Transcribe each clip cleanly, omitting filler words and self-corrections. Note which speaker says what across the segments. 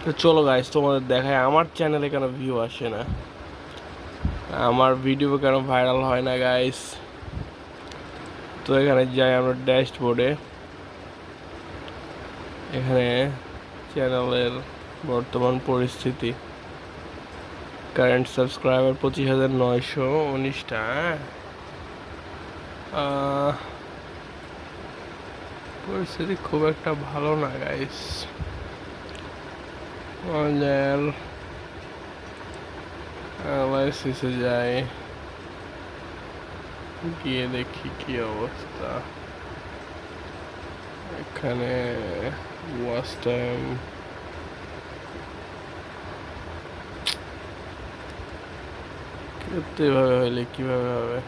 Speaker 1: তো চলো গাইস, তোমাদের দেখায় আমার চ্যানেলে কেন ভিউ আসে না, আমার ভিডিও কেন ভাইরাল হয় না গাইস। তো এখানে যাই আমরা ড্যাশবোর্ডে। এখানে চ্যানেলের বর্তমান পরিস্থিতি, কারেন্ট সাবস্ক্রাইবার 25,919টা। পরিস্থিতি খুব একটা ভালো না গাইস। অ্যানালাইসিসে যাই, গিয়ে দেখি কি অবস্থা। এখানে ওয়াচ টাইম এভাবে হইলে কিভাবে হবে?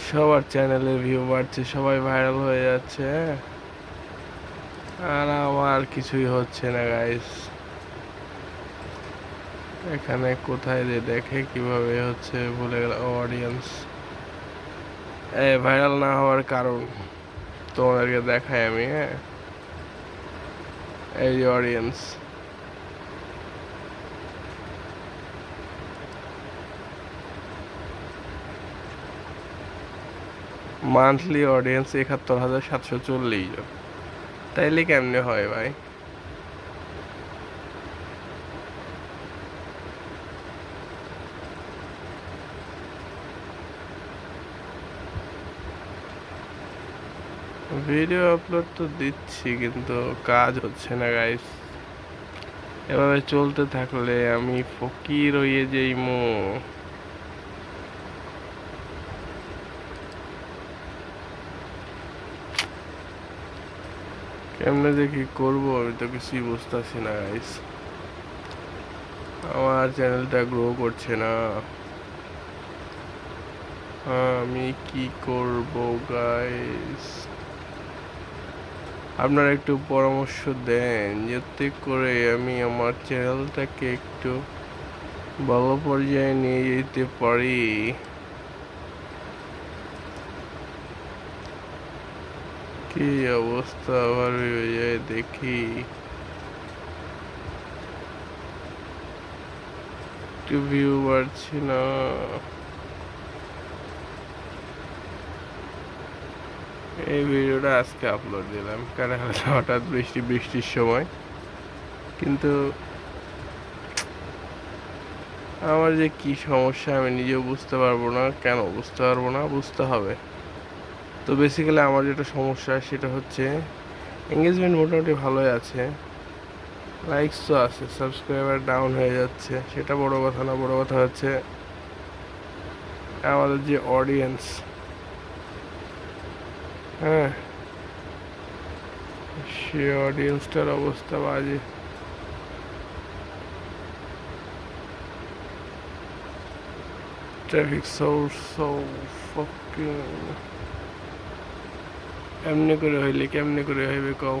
Speaker 1: সবার চ্যানেলে ভিউ বাড়ছে, সবাই ভাইরাল হয়ে যাচ্ছে, আর আমার কিছুই হচ্ছে না গাইস। এখানে কোথায় যে দেখে কিভাবে হচ্ছে ভুলে গেল। অডিয়েন্স ভাইরাল না হওয়ার কারণ তোমাদেরকে দেখাই আমি। হ্যাঁ, এই যে অডিয়েন্স, মান্থলি অডিয়েন্স 71,740 জন। তাইলে কেমনে হয় ভাই? ভিডিও আপলোড তো দিচ্ছি কিন্তু কাজ হচ্ছে না গাইস। এভাবে চলতে থাকলে আমি ফকির হয়ে যাইমু। কেমনে যে কি করবো আমি তো কিছুই বুঝতেছি না গাইস। আমার চ্যানেলটা গ্রো করছে না। আমি কি করব গাইস? আপনারা একটু পরামর্শ দেন যাতে করে আমি আমার চ্যানেলটাকে একটু ভালো পর্যায়ে নিয়ে যেতে পারি। কি অবস্থা আবার হয়ে যায় দেখি। একটু ভিউ বাড়ছি না। এই ভিডিওটা আজকে আপলোড দিলাম, কারণ হঠাৎ বৃষ্টির সময়। কিন্তু আমার যে কি সমস্যা আমি নিজেও বুঝতে পারবো না। কেন বুঝতে পারবো না? বুঝতে হবে। তো বেসিক্যালি আমার যেটা সমস্যা সেটা হচ্ছে এঙ্গেজমেন্ট মোটামুটি ভালোই আছে, লাইকস তো আছে, সাবস্ক্রাইবার ডাউন হয়ে যাচ্ছে, সেটা বড় কথা না। বড় কথা হচ্ছে আমাদের যে অডিয়েন্স, হ্যাঁ, সে অডিয়েন্সটার অবস্থা বাজে। Traffic source so fucking. এমনি করে হইলে কেমনি করে হইবে কও?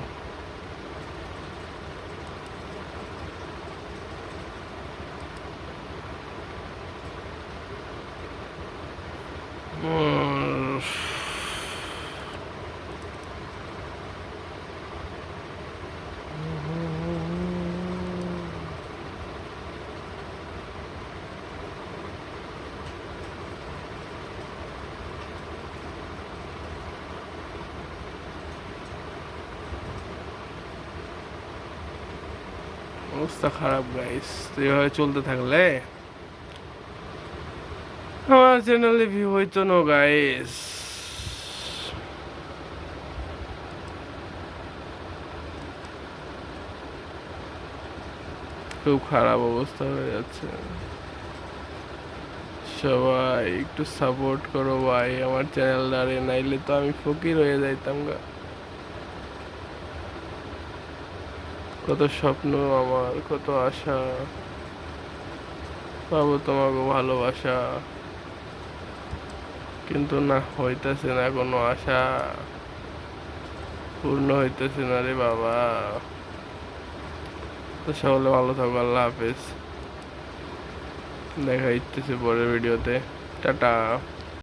Speaker 1: অবস্থা খারাপ গাইস। তো এভাবে চলতে থাকলে আমার চ্যানেলে ভিউ হইতো না গাইস। খুব খারাপ অবস্থা হয়ে যাচ্ছে। সবাই একটু সাপোর্ট করো ভাই আমার চ্যানেলটারে, নাইলে তো আমি ফকির হয়ে যাইতাম গা। কত স্বপ্ন আমার, কত আশা, পাবো তোমাকে ভালোবাসা, কিন্তু না, হইতেছে না কোনো আশা, পূর্ণ হইতেছে না রে বাবা। তো সকলে ভালো থাকো, আল্লাহ হাফেজ। দেখা ইচ্ছে পরের ভিডিওতে। টাটা।